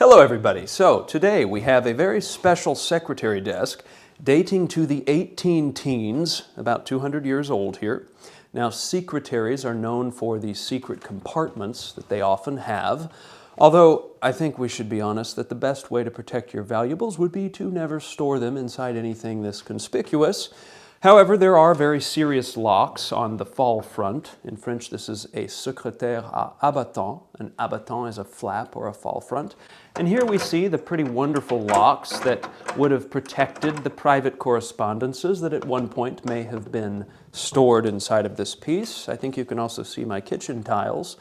Hello everybody. So today we have a very special secretary desk dating to the 18 teens, about 200 years old here. Now secretaries are known for the secret compartments that they often have, although I think we should be honest that the best way to protect your valuables would be to never store them inside anything this conspicuous. However, there are very serious locks on the fall front. In French, this is a secrétaire à abattant. An abattant is a flap or a fall front. And here we see the pretty wonderful locks that would have protected the private correspondences that at one point may have been stored inside of this piece. I think you can also see my kitchen tiles.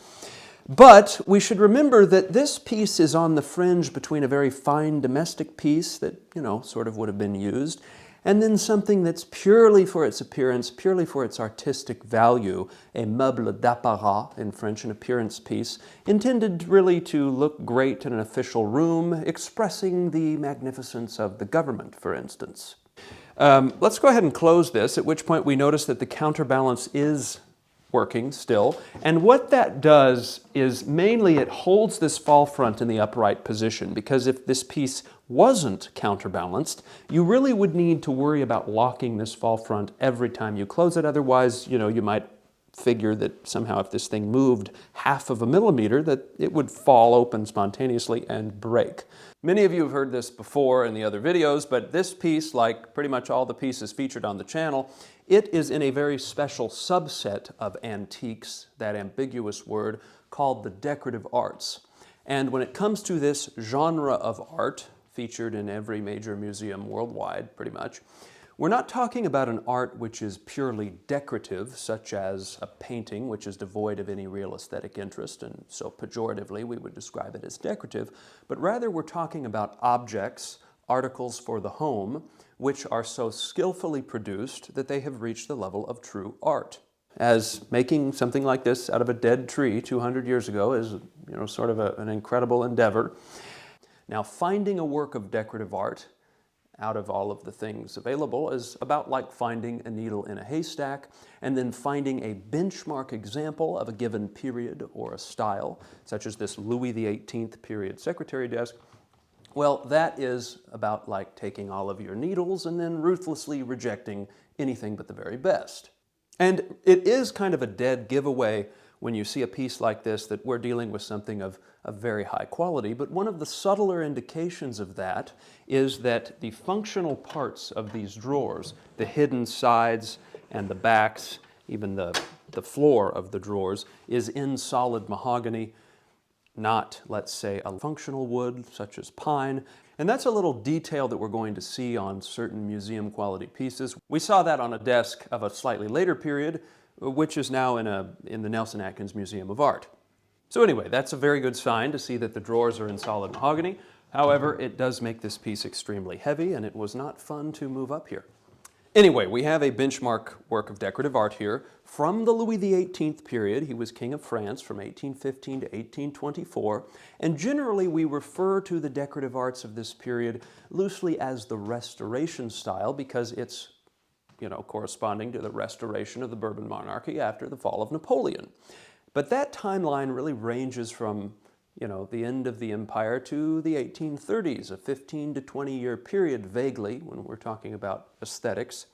But we should remember that this piece is on the fringe between a very fine domestic piece that, sort of would have been used, and then something that's purely for its appearance, purely for its artistic value, a meuble d'apparat, in French, an appearance piece, intended really to look great in an official room, expressing the magnificence of the government, for instance. Let's go ahead and close this, at which point we notice that the counterbalance is working still. And what that does is mainly it holds this fall front in the upright position, because if this piece wasn't counterbalanced, you really would need to worry about locking this fall front every time you close it. Otherwise, you might figure that somehow if this thing moved half of a millimeter, that it would fall open spontaneously and break. Many of you have heard this before in the other videos, but this piece, like pretty much all the pieces featured on the channel, it is in a very special subset of antiques, that ambiguous word, called the decorative arts. And when it comes to this genre of art, featured in every major museum worldwide, pretty much, we're not talking about an art which is purely decorative, such as a painting which is devoid of any real aesthetic interest, and so pejoratively we would describe it as decorative, but rather we're talking about objects, articles for the home, which are so skillfully produced that they have reached the level of true art. As making something like this out of a dead tree 200 years ago is, sort of an incredible endeavor. Now, finding a work of decorative art out of all of the things available is about like finding a needle in a haystack and then finding a benchmark example of a given period or a style, such as this Louis XVIII period secretary desk. Well, that is about like taking all of your needles and then ruthlessly rejecting anything but the very best. And it is kind of a dead giveaway when you see a piece like this that we're dealing with something of very high quality, but one of the subtler indications of that is that the functional parts of these drawers, the hidden sides and the backs, even the floor of the drawers, is in solid mahogany, not, let's say, a functional wood such as pine. And that's a little detail that we're going to see on certain museum quality pieces. We saw that on a desk of a slightly later period, which is now in the Nelson Atkins Museum of Art. So anyway, that's a very good sign to see that the drawers are in solid mahogany. However, it does make this piece extremely heavy, and it was not fun to move up here. Anyway, we have a benchmark work of decorative art here from the Louis XVIII period. He was King of France from 1815 to 1824, and generally we refer to the decorative arts of this period loosely as the Restoration style because it's corresponding to the restoration of the Bourbon Monarchy after the fall of Napoleon. But that timeline really ranges from, the end of the empire to the 1830s, a 15 to 20 year period vaguely when we're talking about aesthetics.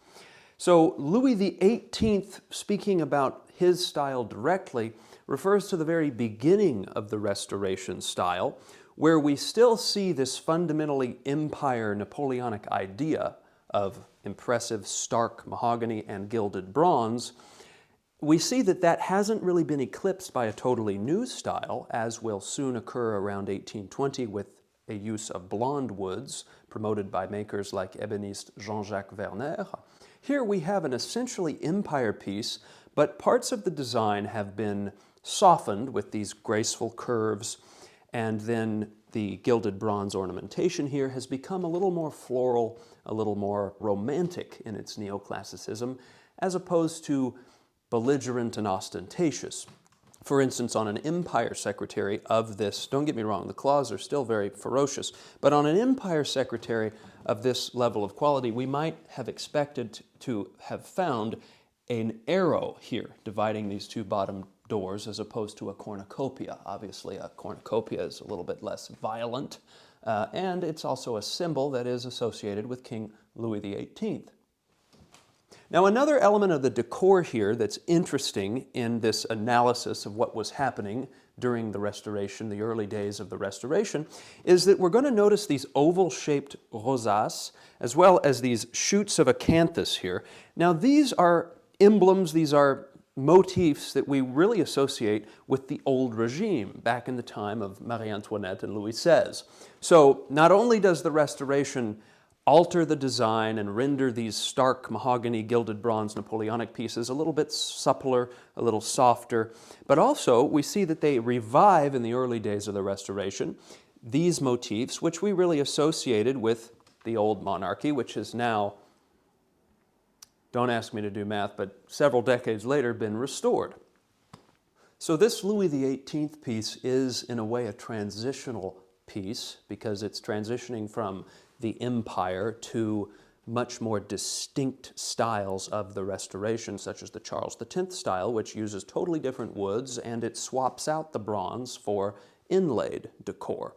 So Louis XVIII, speaking about his style directly, refers to the very beginning of the Restoration style, where we still see this fundamentally empire Napoleonic idea of impressive stark mahogany and gilded bronze. We see that that hasn't really been eclipsed by a totally new style, as will soon occur around 1820 with a use of blonde woods promoted by makers like ebonist Jean-Jacques Werner. Here we have an essentially empire piece, but parts of the design have been softened with these graceful curves, and then the gilded bronze ornamentation here has become a little more floral, a little more romantic in its neoclassicism, as opposed to belligerent and ostentatious. For instance, on an empire secretary of this, don't get me wrong, the claws are still very ferocious, but on an empire secretary of this level of quality, we might have expected to have found an arrow here dividing these two bottom doors as opposed to a cornucopia. Obviously, a cornucopia is a little bit less violent, and it's also a symbol that is associated with King Louis XVIII. Now, another element of the decor here that's interesting in this analysis of what was happening during the Restoration, the early days of the Restoration, is that we're going to notice these oval-shaped rosaces, as well as these shoots of acanthus here. Now, these are emblems, these are motifs that we really associate with the old regime back in the time of Marie Antoinette and Louis XVI. So not only does the Restoration alter the design and render these stark mahogany, gilded bronze Napoleonic pieces a little bit suppler, a little softer, but also we see that they revive in the early days of the Restoration these motifs, which we really associated with the old monarchy, which is now, don't ask me to do math, but several decades later been restored. So this Louis XVIII piece is in a way a transitional piece because it's transitioning from the empire to much more distinct styles of the Restoration, such as the Charles X style, which uses totally different woods, and it swaps out the bronze for inlaid decor.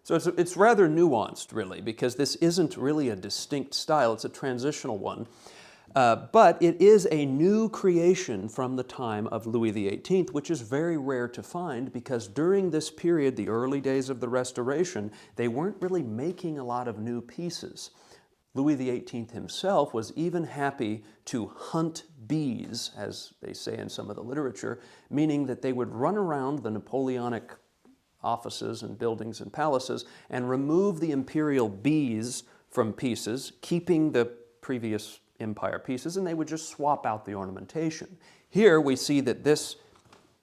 So it's rather nuanced, really, because this isn't really a distinct style, it's a transitional one. But it is a new creation from the time of Louis XVIII, which is very rare to find because during this period, the early days of the Restoration, they weren't really making a lot of new pieces. Louis XVIII himself was even happy to hunt bees, as they say in some of the literature, meaning that they would run around the Napoleonic offices and buildings and palaces and remove the imperial bees from pieces, keeping the previous empire pieces, and they would just swap out the ornamentation. Here we see that this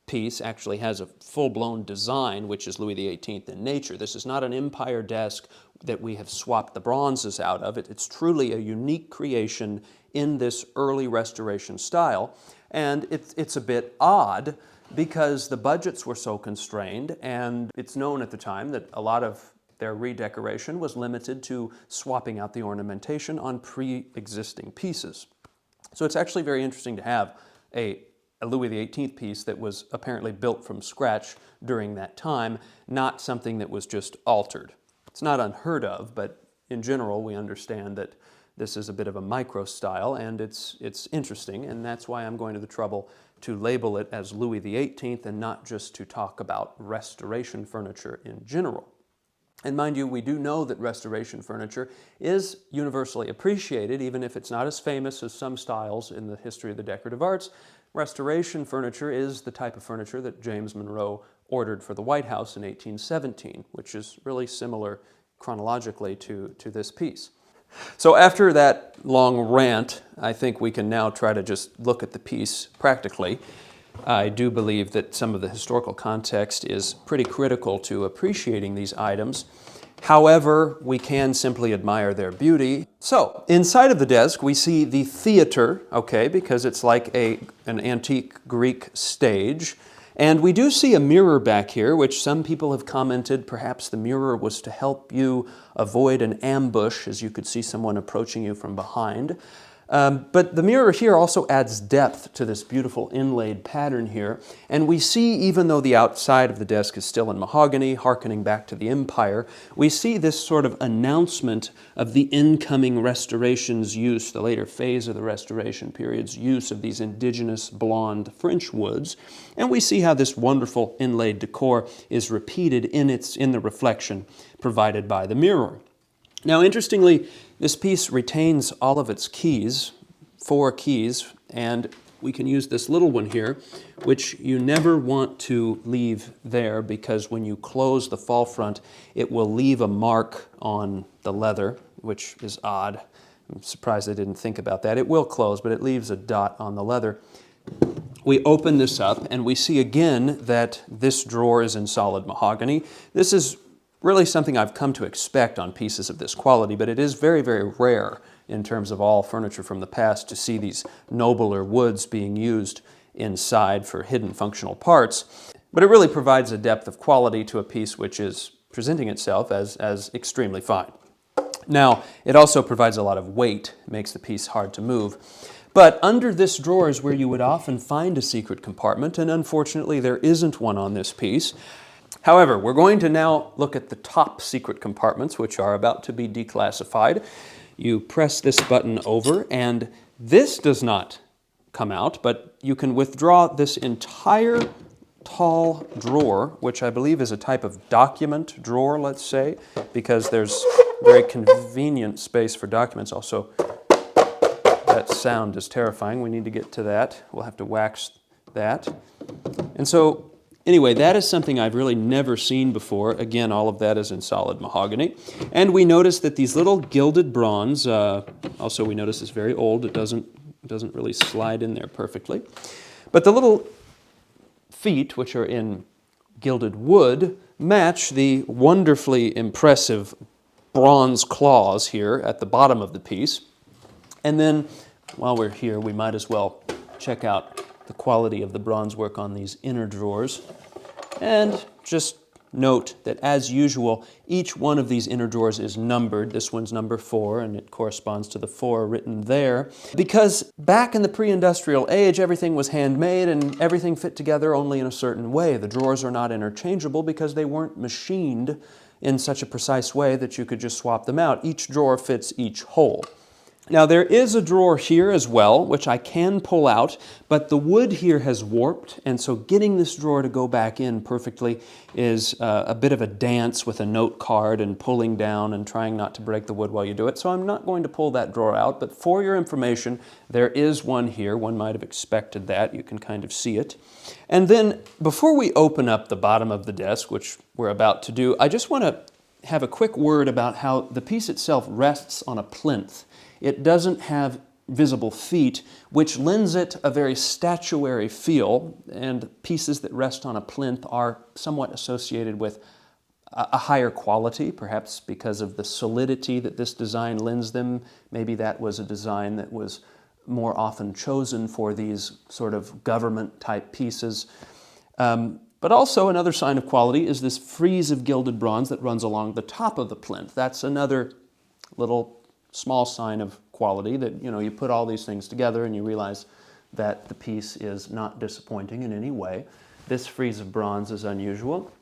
piece actually has a full-blown design, which is Louis XVIII in nature. This is not an empire desk that we have swapped the bronzes out of. It's truly a unique creation in this early Restoration style, and it's a bit odd because the budgets were so constrained, and it's known at the time that a lot of their redecoration was limited to swapping out the ornamentation on pre-existing pieces. So it's actually very interesting to have a Louis XVIII piece that was apparently built from scratch during that time, not something that was just altered. It's not unheard of, but in general we understand that this is a bit of a micro style, and it's interesting, and that's why I'm going to the trouble to label it as Louis XVIII and not just to talk about Restoration furniture in general. And mind you, we do know that Restoration furniture is universally appreciated, even if it's not as famous as some styles in the history of the decorative arts. Restoration furniture is the type of furniture that James Monroe ordered for the White House in 1817, which is really similar chronologically to this piece. So after that long rant, I think we can now try to just look at the piece practically. I do believe that some of the historical context is pretty critical to appreciating these items. However, we can simply admire their beauty. So, inside of the desk, we see the theater, okay, because it's like an antique Greek stage. And we do see a mirror back here, which some people have commented perhaps the mirror was to help you avoid an ambush, as you could see someone approaching you from behind. But the mirror here also adds depth to this beautiful inlaid pattern here. And we see, even though the outside of the desk is still in mahogany, hearkening back to the empire, we see this sort of announcement of the incoming Restoration's use, the later phase of the Restoration period's use of these indigenous blonde French woods. And we see how this wonderful inlaid decor is repeated in the reflection provided by the mirror. Now, interestingly, this piece retains all of its keys, 4 keys, and we can use this little one here, which you never want to leave there because when you close the fall front, it will leave a mark on the leather, which is odd. I'm surprised I didn't think about that. It will close, but it leaves a dot on the leather. We open this up, and we see again that this drawer is in solid mahogany. This is really something I've come to expect on pieces of this quality, but it is very, very rare in terms of all furniture from the past to see these nobler woods being used inside for hidden functional parts. But it really provides a depth of quality to a piece which is presenting itself as extremely fine. Now, it also provides a lot of weight, makes the piece hard to move. But under this drawer is where you would often find a secret compartment, and unfortunately there isn't one on this piece. However, we're going to now look at the top secret compartments, which are about to be declassified. You press this button over, and this does not come out, but you can withdraw this entire tall drawer, which I believe is a type of document drawer, let's say, because there's very convenient space for documents. Also, that sound is terrifying. We need to get to that. We'll have to wax that. And so, anyway, that is something I've really never seen before. Again, all of that is in solid mahogany. And we notice that these little gilded bronze, also we notice it's very old. It doesn't really slide in there perfectly. But the little feet, which are in gilded wood, match the wonderfully impressive bronze claws here at the bottom of the piece. And then, while we're here, we might as well check out the quality of the bronze work on these inner drawers. And just note that, as usual, each one of these inner drawers is numbered. This one's number 4, and it corresponds to the 4 written there. Because back in the pre-industrial age, everything was handmade and everything fit together only in a certain way. The drawers are not interchangeable because they weren't machined in such a precise way that you could just swap them out. Each drawer fits each hole. Now there is a drawer here as well, which I can pull out, but the wood here has warped, and so getting this drawer to go back in perfectly is a bit of a dance with a note card and pulling down and trying not to break the wood while you do it. So I'm not going to pull that drawer out, but for your information, there is one here. One might have expected that. You can kind of see it. And then before we open up the bottom of the desk, which we're about to do, I just want to have a quick word about how the piece itself rests on a plinth. It doesn't have visible feet, which lends it a very statuary feel, and pieces that rest on a plinth are somewhat associated with a higher quality, perhaps because of the solidity that this design lends them. Maybe that was a design that was more often chosen for these sort of government-type pieces. But also another sign of quality is this frieze of gilded bronze that runs along the top of the plinth. That's another little small sign of quality that, you put all these things together and you realize that the piece is not disappointing in any way. This frieze of bronze is unusual.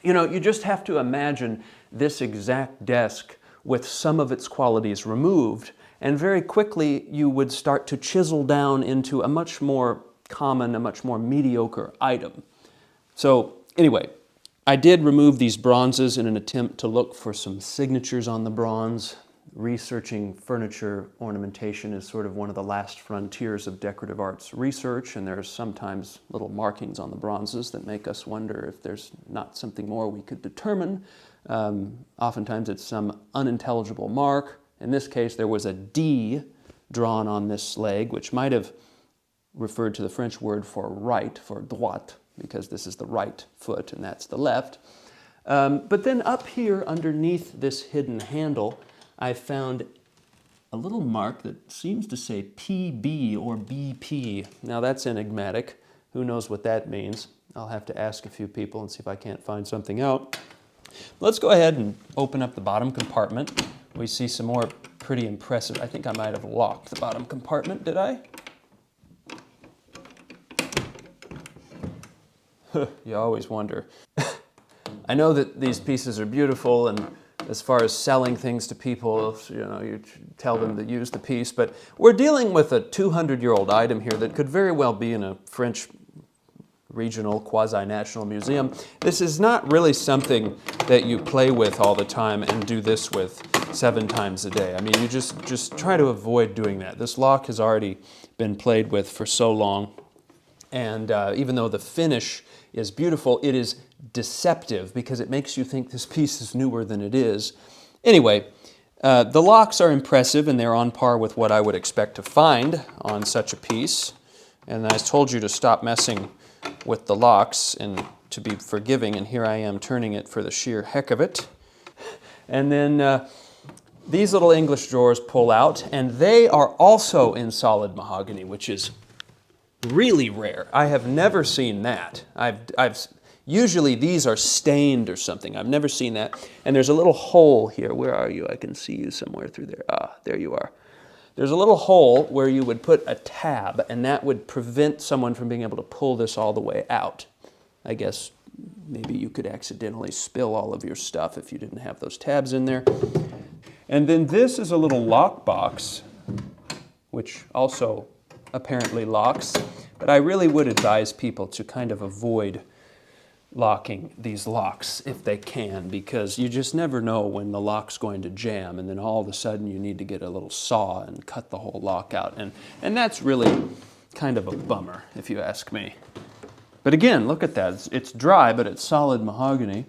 You just have to imagine this exact desk with some of its qualities removed, and very quickly you would start to chisel down into a much more common, a much more mediocre item. So anyway, I did remove these bronzes in an attempt to look for some signatures on the bronze. Researching furniture ornamentation is sort of one of the last frontiers of decorative arts research, and there's sometimes little markings on the bronzes that make us wonder if there's not something more we could determine. Oftentimes it's some unintelligible mark. In this case, there was a D drawn on this leg, which might have referred to the French word for right, for droite, because this is the right foot and that's the left. But then up here underneath this hidden handle, I found a little mark that seems to say PB or BP. Now that's enigmatic. Who knows what that means? I'll have to ask a few people and see if I can't find something out. Let's go ahead and open up the bottom compartment. We see some more pretty impressive. I think I might have locked the bottom compartment, did I? You always wonder. I know that these pieces are beautiful, and as far as selling things to people, you tell them to use the piece, but we're dealing with a 200-year-old item here that could very well be in a French regional quasi-national museum. This is not really something that you play with all the time and do this with 7 times a day. I mean, you just try to avoid doing that. This lock has already been played with for so long, and even though the finish is beautiful, it is deceptive because it makes you think this piece is newer than it is. Anyway, the locks are impressive and they're on par with what I would expect to find on such a piece. And I told you to stop messing with the locks and to be forgiving, and here I am turning it for the sheer heck of it. And then these little English drawers pull out, and they are also in solid mahogany, which is really rare. I have never seen that. Usually these are stained or something. I've never seen that. And there's a little hole here. Where are you? I can see you somewhere through there. Ah, there you are. there's a little hole where you would put a tab, and that would prevent someone from being able to pull this all the way out. I guess maybe you could accidentally spill all of your stuff if you didn't have those tabs in there. And then this is a little lock box, which also apparently locks, but I really would advise people to kind of avoid locking these locks if they can, because you just never know when the lock's going to jam, and then all of a sudden you need to get a little saw and cut the whole lock out, and that's really kind of a bummer if you ask me. But again, look at that. It's dry, but it's solid mahogany.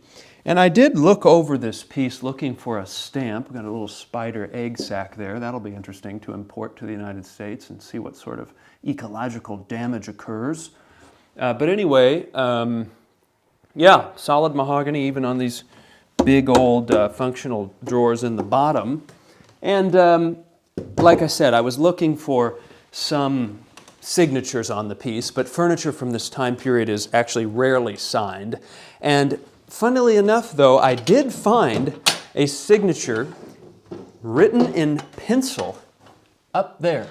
And I did look over this piece looking for a stamp. We've got a little spider egg sac there. That'll be interesting to import to the United States and see what sort of ecological damage occurs. But anyway, yeah, solid mahogany even on these big old functional drawers in the bottom. And like I said, I was looking for some signatures on the piece, but furniture from this time period is actually rarely signed. And funnily enough, though, I did find a signature written in pencil up there.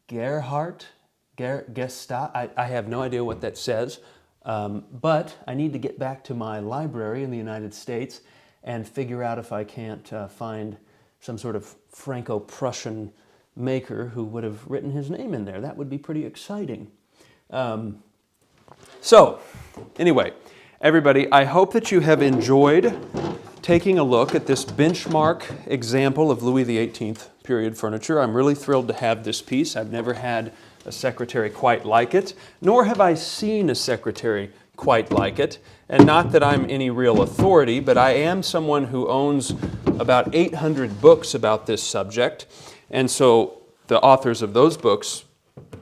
Gerhardt, Gesta, I have no idea what that says, but I need to get back to my library in the United States and figure out if I can't find some sort of Franco-Prussian maker who would have written his name in there. That would be pretty exciting. So, anyway, everybody, I hope that you have enjoyed taking a look at this benchmark example of Louis XVIII period furniture. I'm really thrilled to have this piece. I've never had a secretary quite like it, nor have I seen a secretary quite like it. And not that I'm any real authority, but I am someone who owns about 800 books about this subject. And so the authors of those books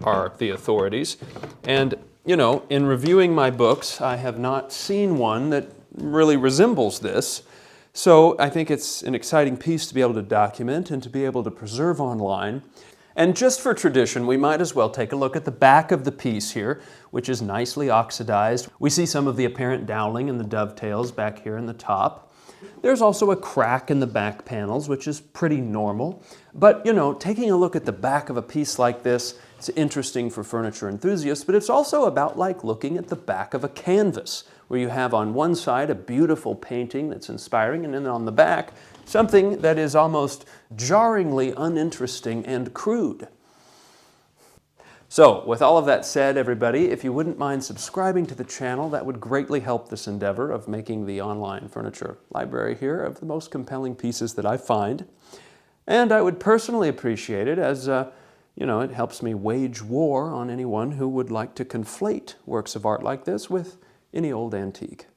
are the authorities. And, you know, in reviewing my books, I have not seen one that really resembles this. So I think it's an exciting piece to be able to document and to be able to preserve online. And just for tradition, we might as well take a look at the back of the piece here, which is nicely oxidized. We see some of the apparent doweling and the dovetails back here in the top. There's also a crack in the back panels, which is pretty normal. But, you know, taking a look at the back of a piece like this, it's interesting for furniture enthusiasts, but it's also about like looking at the back of a canvas, where you have on one side a beautiful painting that's inspiring, and then on the back, something that is almost jarringly uninteresting and crude. So, with all of that said, everybody, if you wouldn't mind subscribing to the channel, that would greatly help this endeavor of making the online furniture library here of the most compelling pieces that I find. And I would personally appreciate it as, you know, it helps me wage war on anyone who would like to conflate works of art like this with any old antique.